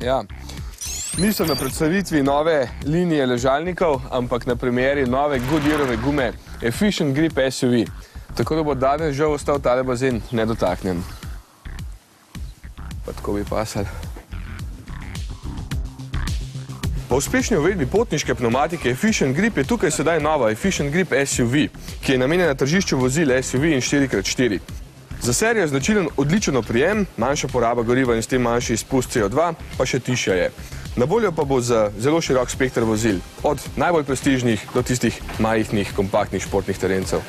Ja. Nisem na predstavitvi nove linije ležalnikov, ampak na premieri nove Goodyearove gume Efficient Grip SUV. Tako da bo danes žal ostal tale bazen nedotaknjen. Pa tako bi pasali. Po uspešni uvedbi potniške pneumatike Efficient Grip je tukaj sedaj nova Efficient Grip SUV, ki je namenjena tržišču vozil SUV in 4x4. Za serijo je značilen odličen oprijem, manjša poraba goriva in s tem manjši izpust CO2, pa še tišja je. Na voljo pa bo za zelo širok spekter vozil, od najbolj prestižnih do tistih majhnih, kompaktnih športnih terencev.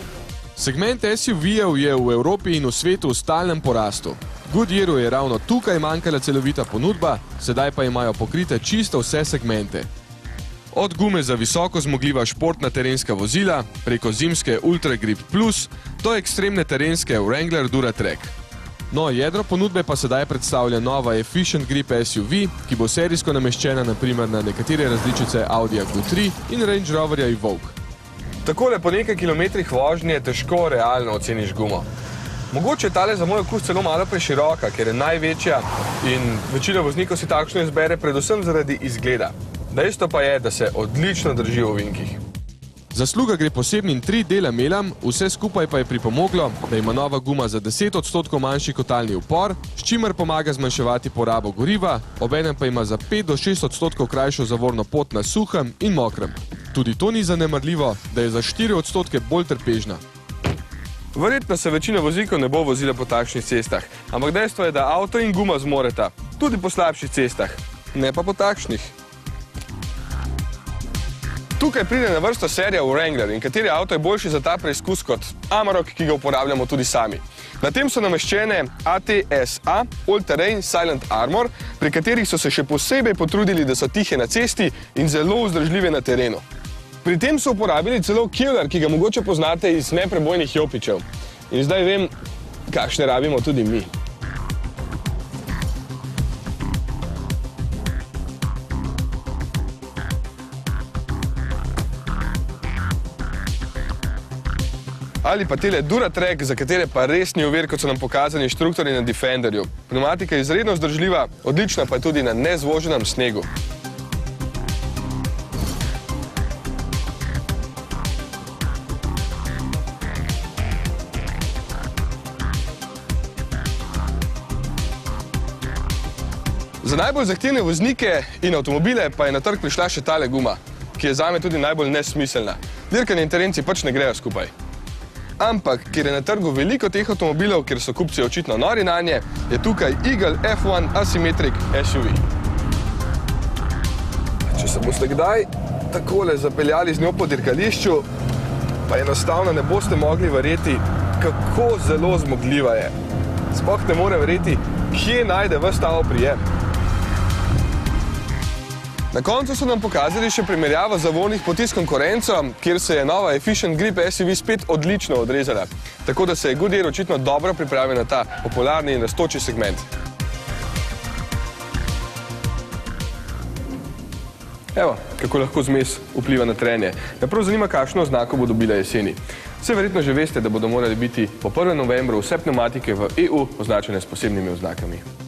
Segment SUV-jev je v Evropi in v svetu v stalnem porastu. Goodyearu je ravno tukaj manjkala celovita ponudba, sedaj pa imajo pokrite čisto vse segmente. Od gume za visoko zmogljiva športna terenska vozila, preko zimske Ultra Grip Plus, do ekstremne terenske Wrangler Duratrack. No, jedro ponudbe pa sedaj predstavlja nova Efficient Grip SUV, ki bo serijsko nameščena naprimer na nekatere različice Audija Q3 in Range Roverja Evoque. Takole po nekaj kilometrih vožnje težko realno oceniš gumo. Mogoče je tale za moj okus celo malo preširoka, ker je največja in večina voznikov si takšno izbere predvsem zaradi izgleda. Dejstvo pa je, da se odlično drži v ovinkih. Zasluga gre posebnim 3D lamelam, vse skupaj pa je pripomoglo, da ima nova guma za 10% manjši kotalni upor, s čimer pomaga zmanjševati porabo goriva, obenem pa ima za 5 do 6% krajšo zavorno pot na suhem in mokrem. Tudi to ni zanemarljivo, da je za 4% bolj trpežna. Verjetno se večina voznikov ne bo vozila po takšnih cestah, ampak dejstvo je, da avto in guma zmoreta, tudi po slabših cestah, ne pa po takšnih. Tukaj pride na vrsto serija Wrangler in kateri avto je boljši za ta preizkus kot Amarok, ki ga uporabljamo tudi sami. Na tem so nameščene ATS-A All Terrain Silent Armor, pri katerih so se še posebej potrudili, da so tihe na cesti in zelo vzdržljive na terenu. Pri tem so uporabili celo Kevlar, ki ga mogoče poznate iz neprebojnih jopičev. In zdaj vem, kakšne rabimo tudi mi. Ali pa tele Duratrack, za katere pa res ni ovir, kot so nam pokazali inštruktorji na Defenderju. Pneumatika je izredno vzdržljiva, odlična pa je tudi na nezvoženem snegu. Za najbolj zahtevne voznike in avtomobile pa je na trg prišla še tale guma, ki je zame tudi najbolj nesmiselna. Dirkanje in terenci pač ne grejo skupaj. Ampak, ker je na trgu veliko teh avtomobilov, ker so kupci očitno nori nanje, je tukaj Eagle F1 Asymmetric SUV. Če se boste kdaj takole zapeljali z njo po dirkališču, pa enostavno ne boste mogli verjeti, kako zelo zmogljiva je. Sploh ne more verjeti, kje najde ves ta oprijem. Na koncu so nam pokazali še primerjavo zavornih poti s konkurenco, kjer se je nova Efficient Grip SUV spet odlično odrezala. Tako da se je Goodyear očitno dobro pripravil na ta popularni in rastoči segment. Evo, kako lahko zmes vpliva na trenje. Me prav zanima, kakšno oznako bo dobila jeseni. Vse verjetno že veste, da bodo morali biti po 1. novembru vse pneumatike v EU označene s posebnimi oznakami.